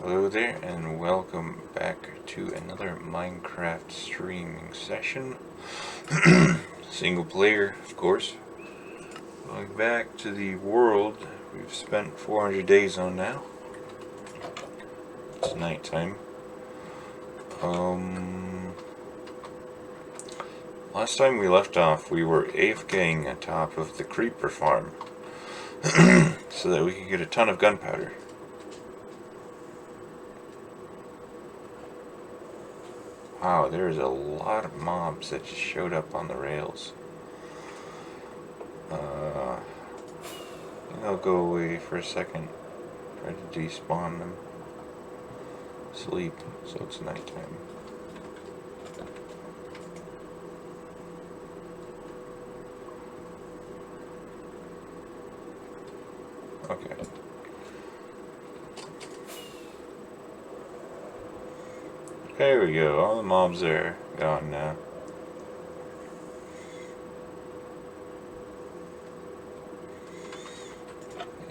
Hello there, and welcome back to another Minecraft streaming session. Single player, of course. Going back to the world we've spent 400 days on now. It's nighttime. Last time we left off, we were AFKing on top of the creeper farm so that we could get a ton of gunpowder. Wow, there's a lot of mobs that just showed up on the rails. I'll go away for a second. Try to despawn them. Sleep, so it's nighttime. Okay. There we go, all the mobs are gone now.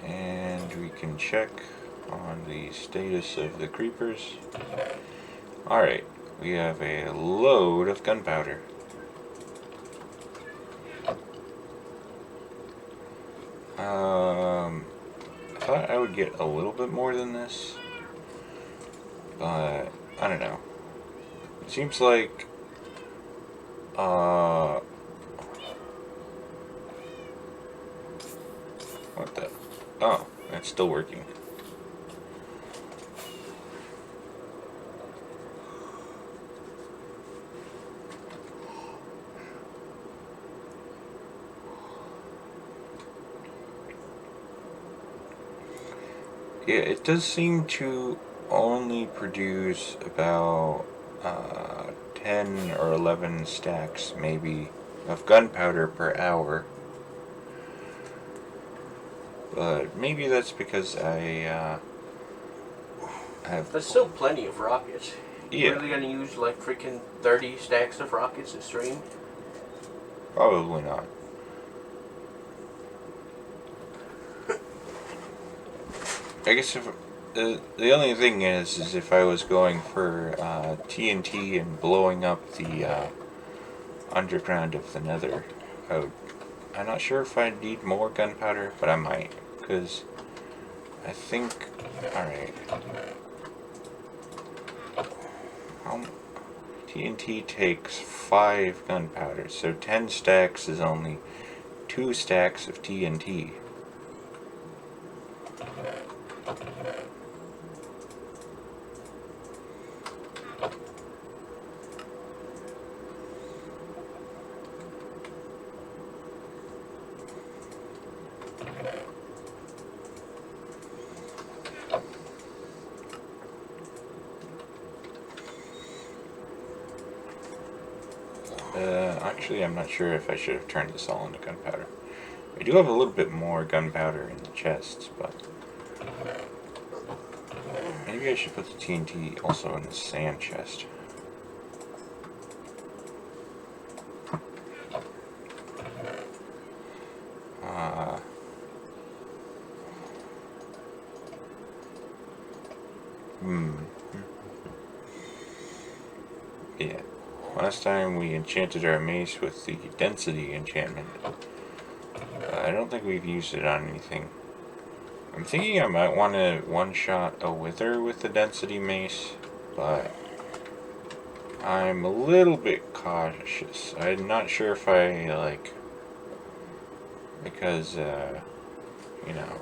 And we can check on the status of the creepers. Alright, we have a load of gunpowder. I thought I would get a little bit more than this, but I don't know. It seems like what the? Oh, it's still working. Yeah, it does seem to only produce about 10 or 11 stacks, maybe, of gunpowder per hour. But maybe that's because I have... That's still plenty of rockets. Yeah. You're really gonna use like freaking 30 stacks of rockets to stream? Probably not. I guess if the only thing is if I was going for TNT and blowing up the underground of the Nether, I'm not sure if I'd need more gunpowder, but I might, because I think. All right. TNT takes 5 gunpowder, so 10 stacks is only 2 stacks of TNT. Actually, I'm not sure if I should have turned this all into gunpowder. I do have a little bit more gunpowder in the chests, but maybe I should put the TNT also in the sand chest. Yeah. Last time we enchanted our mace with the density enchantment. I don't think we've used it on anything. I'm thinking I might want to one-shot a wither with the density mace, but I'm a little bit cautious. I'm not sure if I, like, because, you know,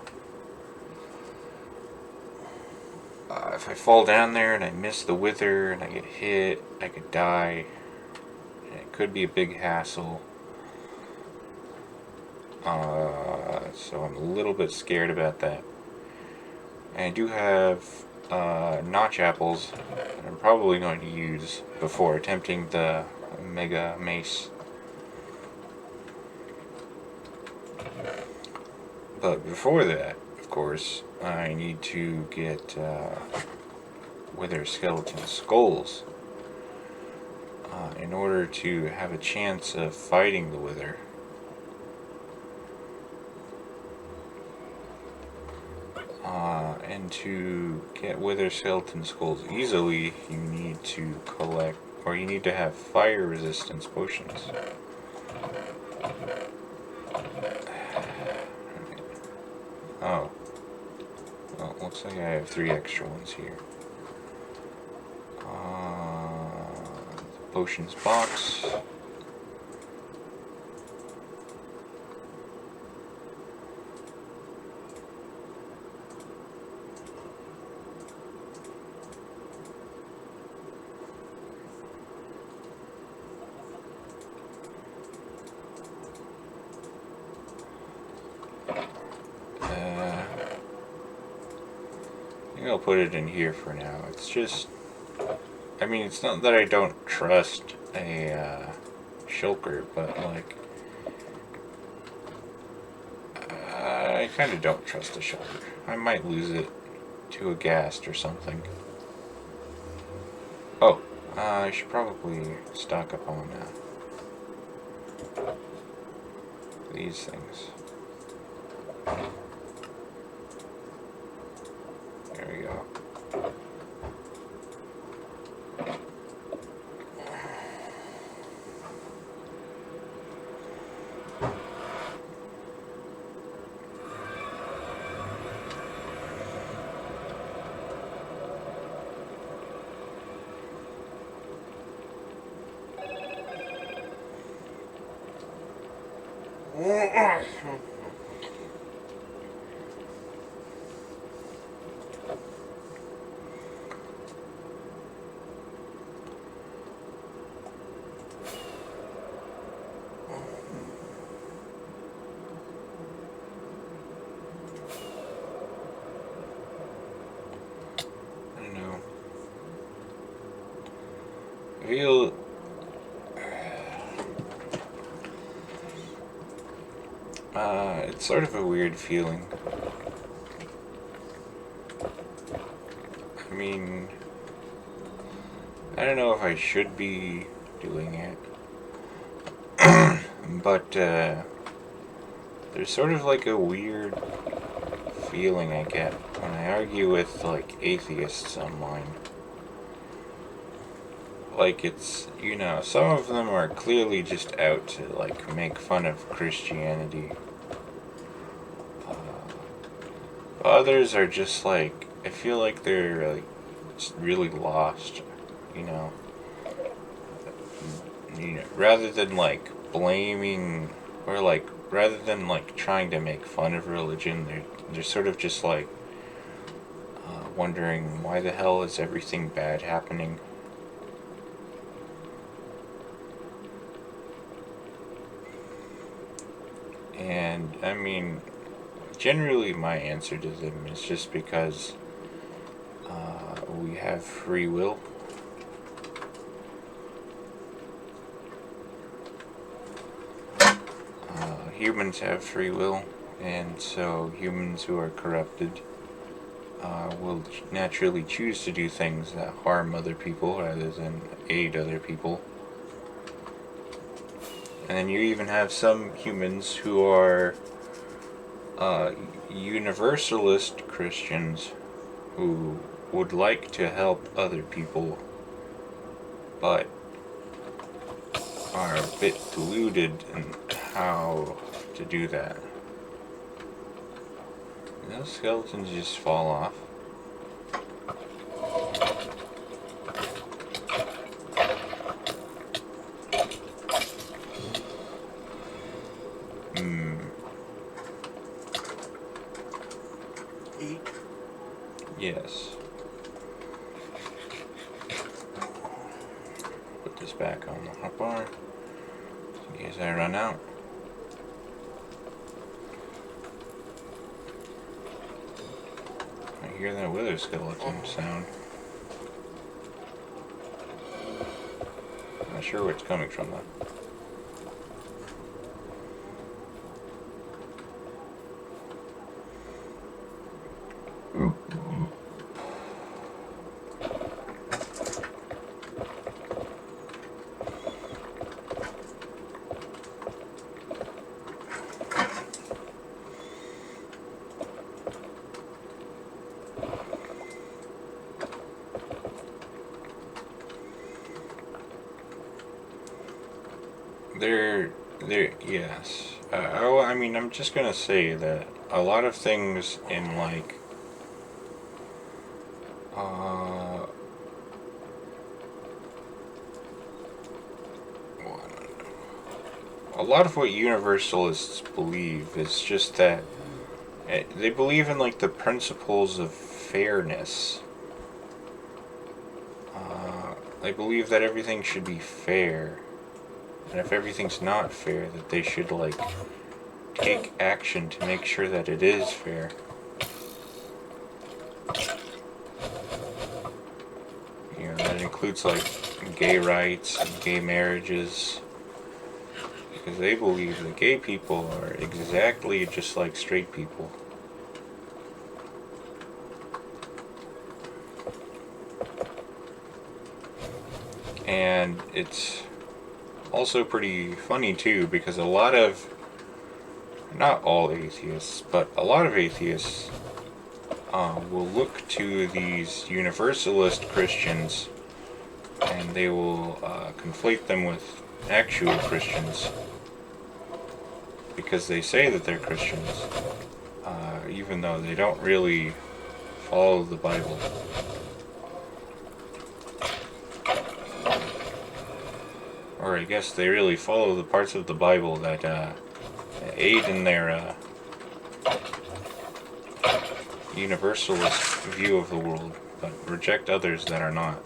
if I fall down there and I miss the wither and I get hit, I could die. It could be a big hassle. So I'm a little bit scared about that. And I do have notch apples that I'm probably going to use before attempting the mega mace. But before that, of course, I need to get wither skeleton skulls in order to have a chance of fighting the wither. And to get wither skeleton skulls easily, you need to collect, or you need to have fire resistance potions. Oh. Well, looks like I have 3 extra ones here. The potions box. I think I'll put it in here for now. It's just, I mean, it's not that I don't trust a shulker, but like, I kind of don't trust a shulker. I might lose it to a ghast or something. Oh, I should probably stock up on these things. There we go. I feel it's sort of a weird feeling. I mean, I don't know if I should be doing it, but there's sort of like a weird feeling I get when I argue with like atheists online. Like, it's, you know, some of them are clearly just out to like make fun of Christianity. Others are just like, I feel like they're like just really lost, you know. Rather than like blaming, or like rather than like trying to make fun of religion, they're sort of just like wondering why the hell is everything bad happening. And I mean, generally my answer to them is just because we have free will. Humans have free will, and so humans who are corrupted will naturally choose to do things that harm other people rather than aid other people. And then you even have some humans who are universalist Christians who would like to help other people, but are a bit deluded in how to do that. And those skeletons just fall off. Eat. Yes. Put this back on the hotbar in case I run out. I hear that wither skeleton sound. I'm not sure where it's coming from though. yes. I mean, I'm just gonna say that a lot of things in like, uh, a lot of what universalists believe is just that they believe in like the principles of fairness. They believe that everything should be fair, and if everything's not fair, that they should like take action to make sure that it is fair. You know, that includes like gay rights and gay marriages, because they believe that gay people are exactly just like straight people. And it's also pretty funny too, because a lot of, not all atheists, but a lot of atheists will look to these universalist Christians and they will conflate them with actual Christians because they say that they're Christians, even though they don't really follow the Bible. Or I guess they really follow the parts of the Bible that aid in their universalist view of the world, but reject others that are not.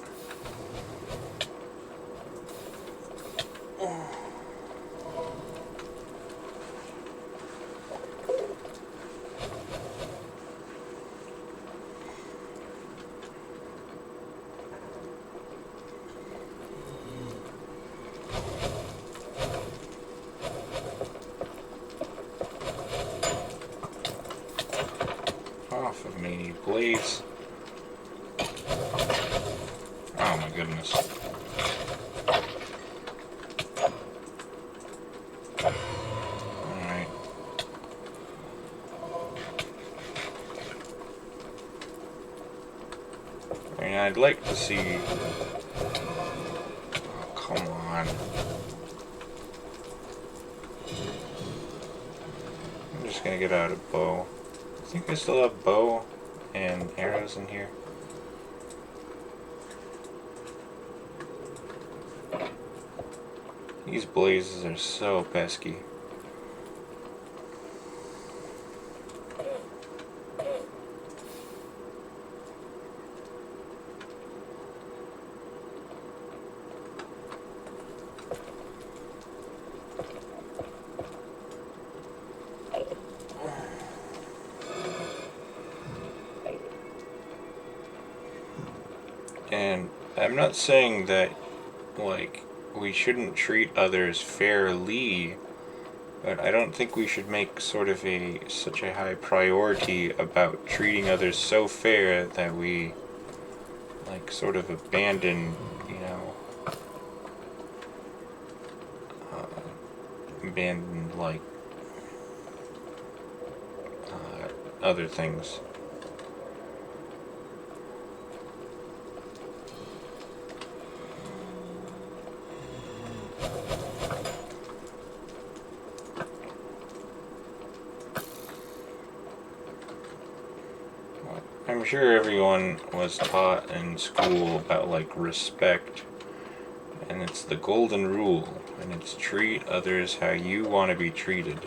Off of me, please. Oh my goodness. Alright. I mean, I'd like to see... Oh, come on. I'm just gonna get out a bow. I think I still have bow and arrows in here. These blazes are so pesky. And I'm not saying that, like, we shouldn't treat others fairly, but I don't think we should make sort of such a high priority about treating others so fair that we, like, sort of abandon, like, other things. I'm sure everyone was taught in school about like respect, and it's the golden rule, and it's treat others how you want to be treated.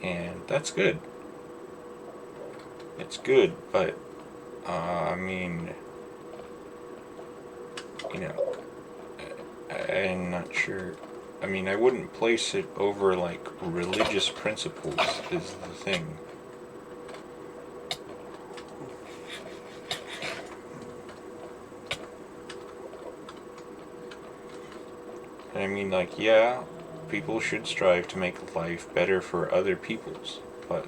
And that's good. It's good, but I mean, I'm not sure. I mean, I wouldn't place it over, like, religious principles is the thing. I mean, like, yeah, people should strive to make life better for other peoples. But,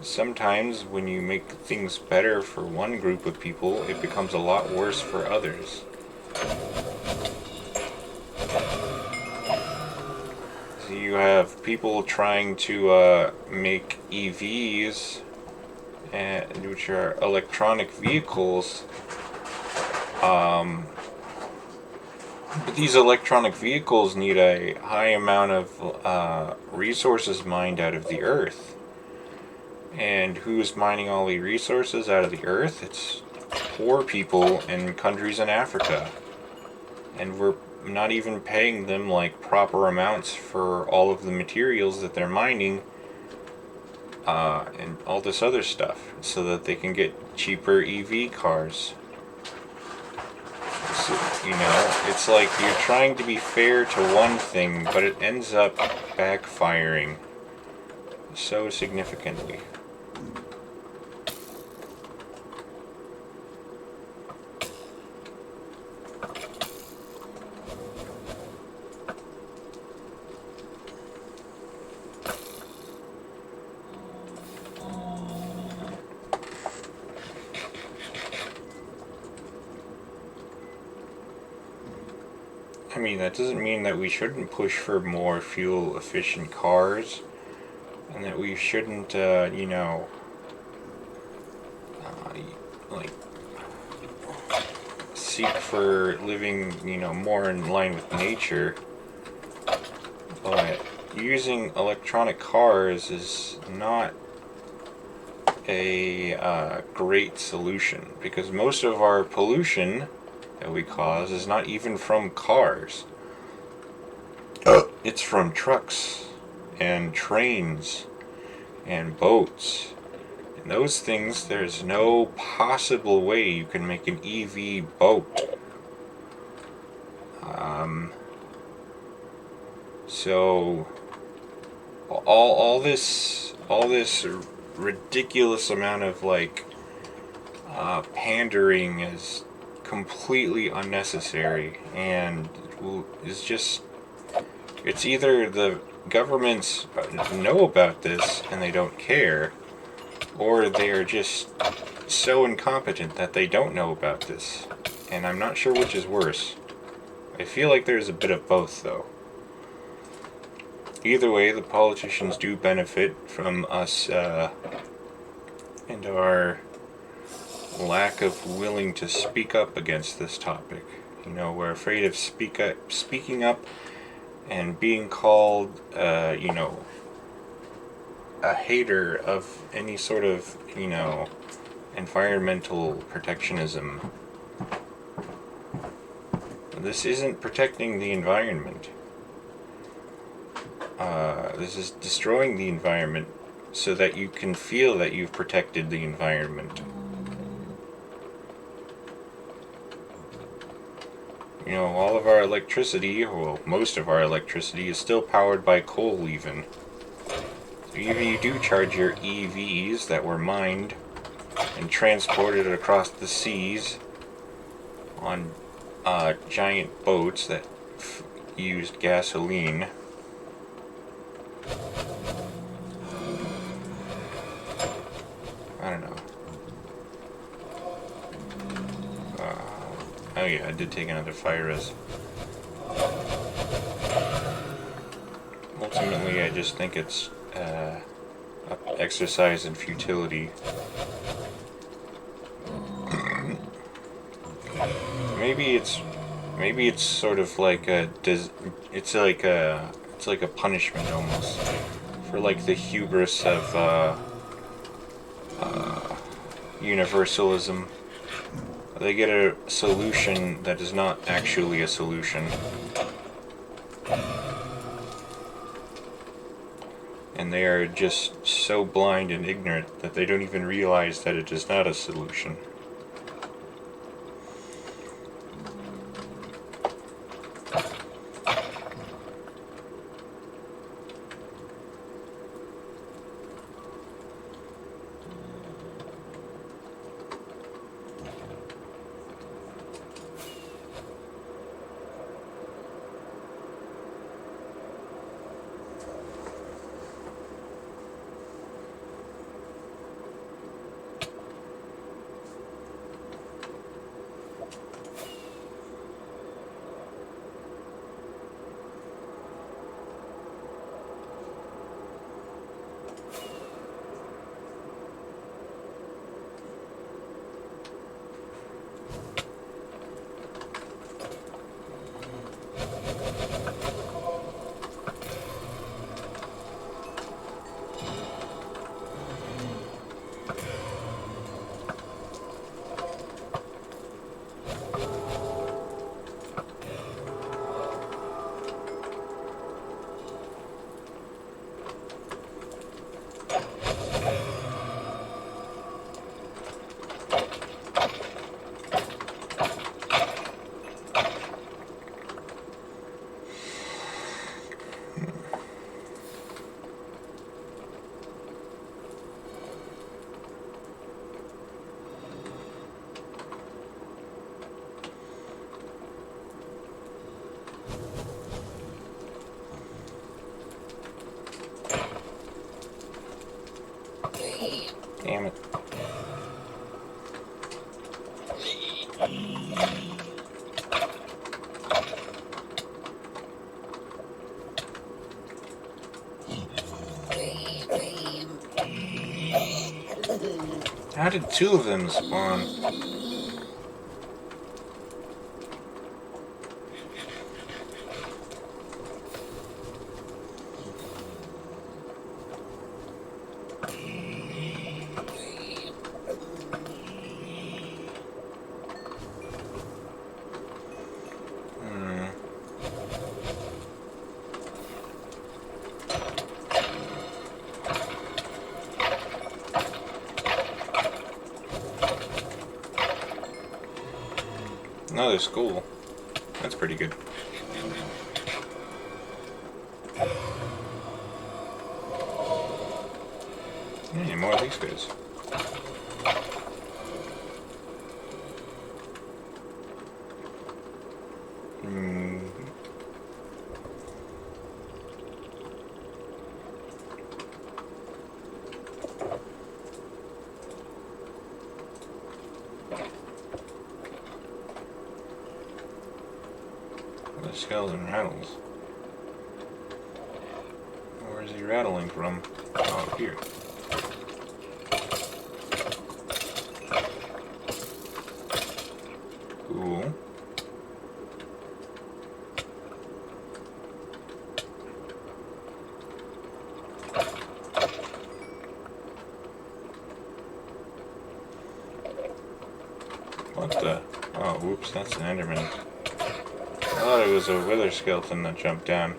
sometimes when you make things better for one group of people, it becomes a lot worse for others. You have people trying to make EVs which are electronic vehicles. But these electronic vehicles need a high amount of resources mined out of the earth. And who's mining all the resources out of the earth? It's poor people in countries in Africa. And we're not even paying them like proper amounts for all of the materials that they're mining and all this other stuff so that they can get cheaper EV cars. So, it's like you're trying to be fair to one thing, but it ends up backfiring so significantly. I mean, that doesn't mean that we shouldn't push for more fuel efficient cars and that we shouldn't, like, seek for living, more in line with nature. But using electronic cars is not a great solution because most of our pollution that we cause is not even from cars. It's from trucks and trains and boats. And those things, there's no possible way you can make an EV boat. So all this ridiculous amount of pandering is completely unnecessary and is just, it's either the governments know about this and they don't care, or they're just so incompetent that they don't know about this. And I'm not sure which is worse. I feel like there's a bit of both though. Either way, the politicians do benefit from us and our lack of willing to speak up against this topic. We're afraid of speaking up and being called, a hater of any sort of, environmental protectionism. This isn't protecting the environment. This is destroying the environment so that you can feel that you've protected the environment. All of our electricity, well, most of our electricity is still powered by coal even. So even you do charge your EVs that were mined and transported across the seas on giant boats that used gasoline. I don't know. Oh yeah, I did take another fire res. Ultimately, I just think it's an exercise in futility. Maybe it's sort of like it's like a punishment almost for like the hubris of universalism. They get a solution that is not actually a solution. And they are just so blind and ignorant that they don't even realize that it is not a solution. How did two of them spawn? Another school. That's pretty good. Hey, more of these guys. The skeleton rattles. Where is he rattling from? Oh, here. Cool. What the? Oh, whoops, that's an Enderman. I thought it was a wither skeleton that jumped down.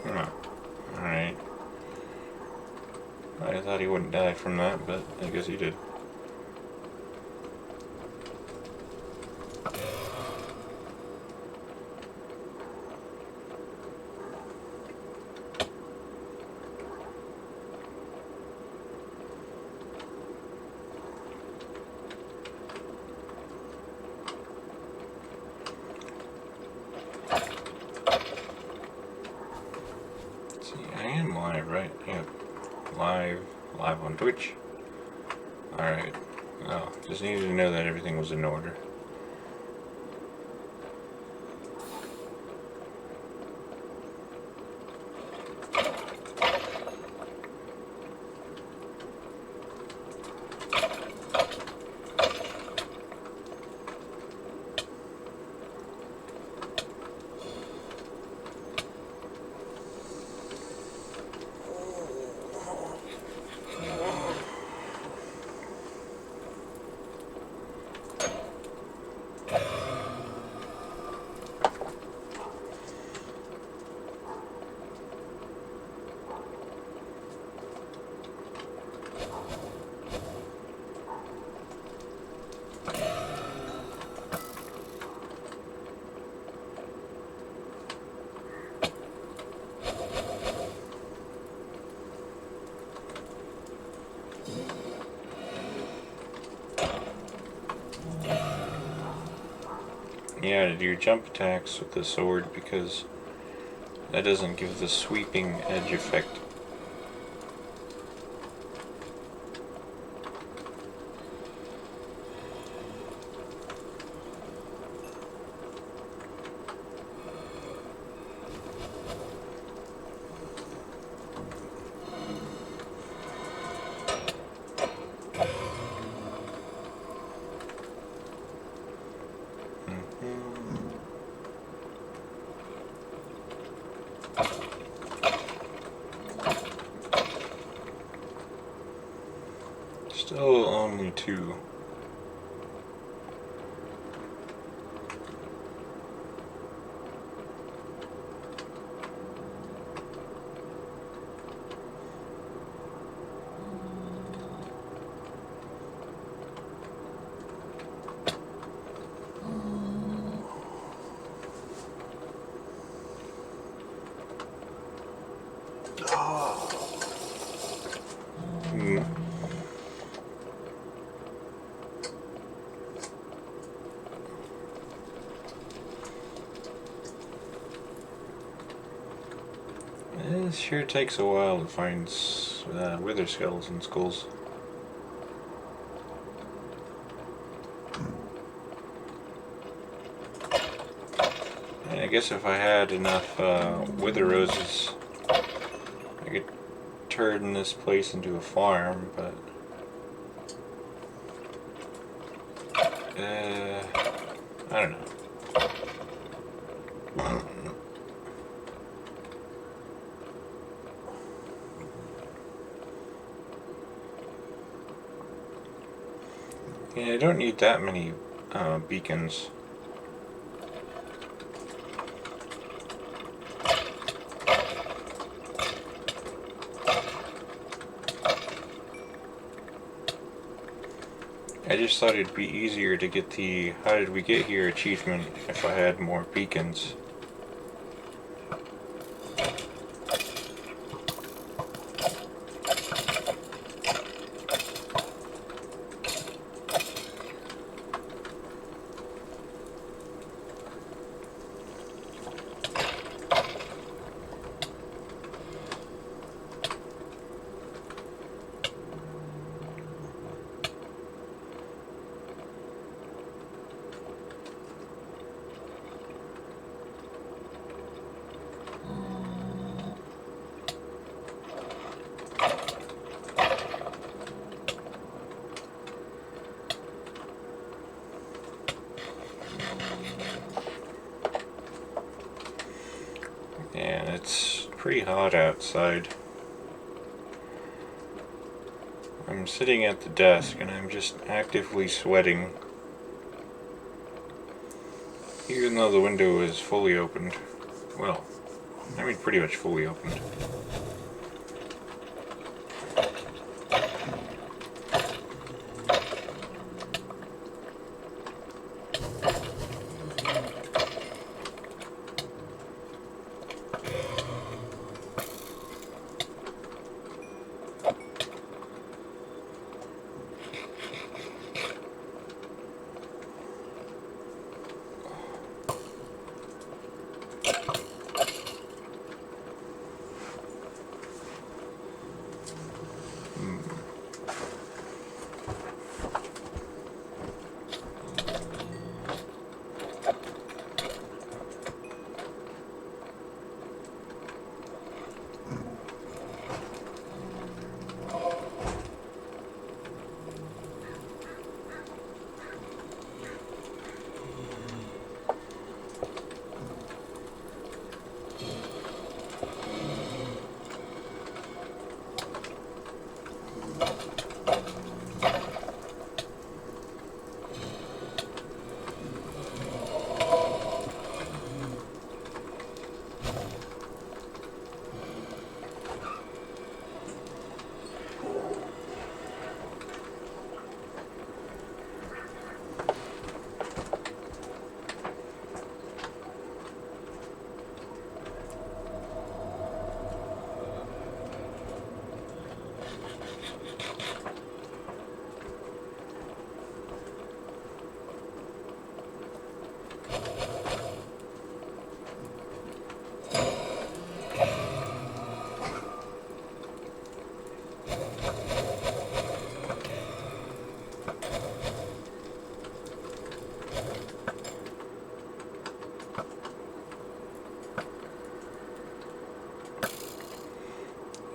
Oh, alright. I thought he wouldn't die from that, but I guess he did. Live, right? Yep. Live on Twitch. Alright. Well, just needed to know that everything was in order. Yeah, to do your jump attacks with the sword because that doesn't give the sweeping edge effect. Still only two. It sure takes a while to find wither skeleton skulls. And I guess if I had enough wither roses, I could turn this place into a farm, but I don't know. Yeah, I don't need that many beacons. I just thought it'd be easier to get the "How did we get here" achievement if I had more beacons. And it's pretty hot outside. I'm sitting at the desk and I'm just actively sweating, even though the window is fully opened. Well, I mean pretty much fully opened.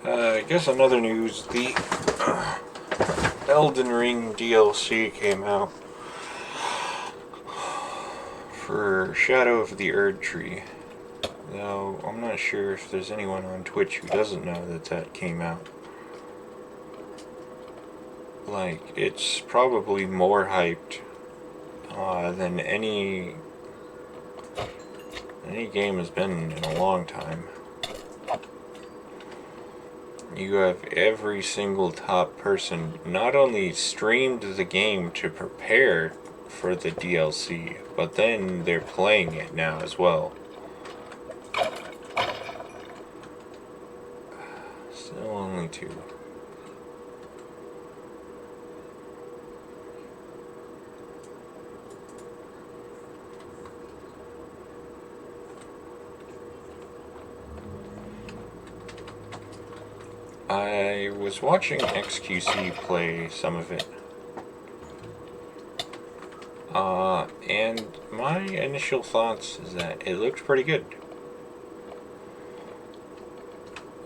I guess another news, the Elden Ring DLC came out for Shadow of the Erd Tree. Though I'm not sure if there's anyone on Twitch who doesn't know that that came out. Like, it's probably more hyped than any game has been in a long time. You have every single top person not only streamed the game to prepare for the DLC, but then they're playing it now as well. Still only 2. I was watching XQC play some of it. And my initial thoughts is that it looked pretty good.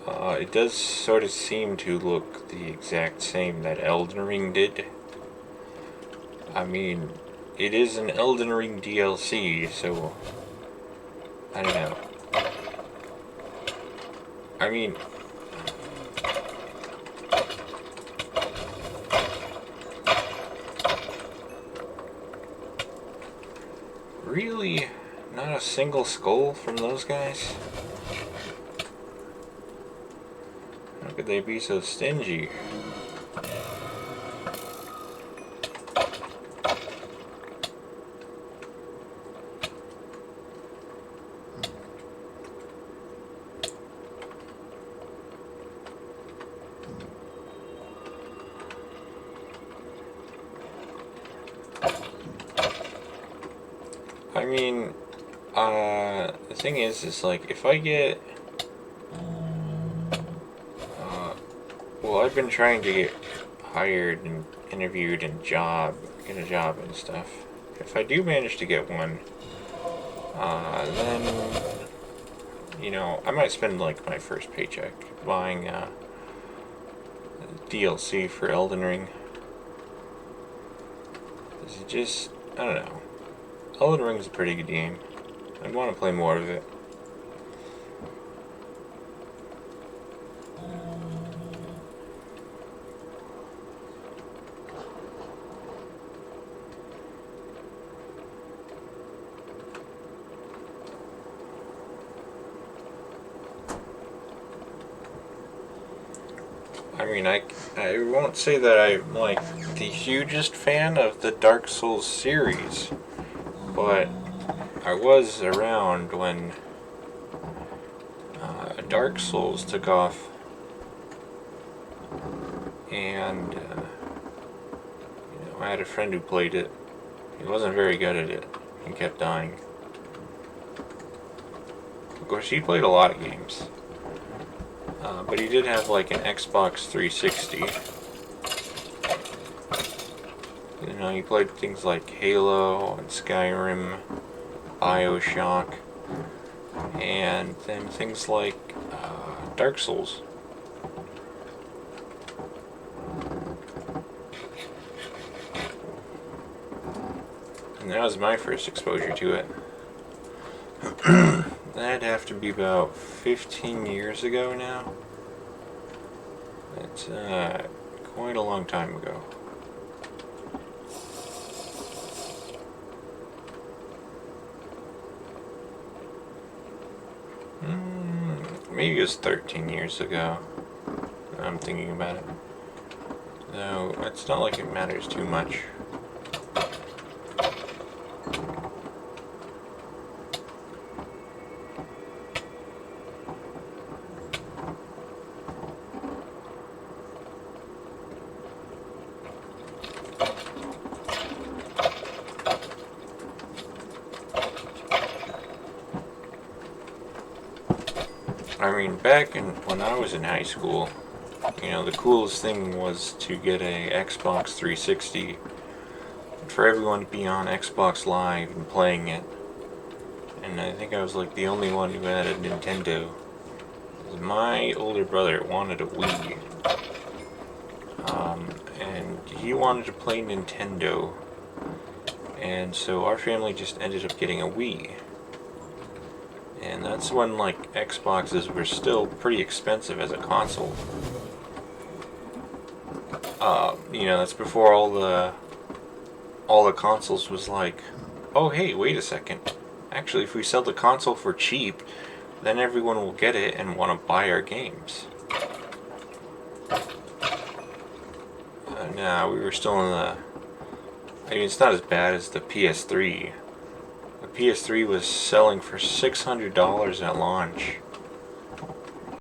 It does sort of seem to look the exact same that Elden Ring did. I mean, it is an Elden Ring DLC, so I don't know. I mean, really, not a single skull from those guys? How could they be so stingy? I mean, the thing is like, if I get, well, I've been trying to get hired and interviewed and get a job and stuff. If I do manage to get one, then, you know, I might spend like my first paycheck buying, DLC for Elden Ring. Is it just, I don't know. Elden Ring is a pretty good game. I'd want to play more of it. I mean, I won't say that I'm like the hugest fan of the Dark Souls series, but I was around when Dark Souls took off, and you know, I had a friend who played it. He wasn't very good at it. He kept dying. Of course, he played a lot of games. But he did have like an Xbox 360. You know, he played things like Halo and Skyrim, BioShock, and then things like Dark Souls. And that was my first exposure to it. That'd have to be about 15 years ago now. That's quite a long time ago. Maybe it was 13 years ago. I'm thinking about it. No, it's not like it matters too much. I mean, when I was in high school, you know, the coolest thing was to get a Xbox 360, for everyone to be on Xbox Live and playing it. And I think I was like the only one who had a Nintendo. My older brother wanted a Wii, and he wanted to play Nintendo, and so our family just ended up getting a Wii. And that's when like Xboxes were still pretty expensive as a console. You know, that's before all the consoles was like, oh hey, wait a second. Actually, if we sell the console for cheap, then everyone will get it and want to buy our games. Nah, we were still in the... I mean, it's not as bad as the PS3. The PS3 was selling for $600 at launch.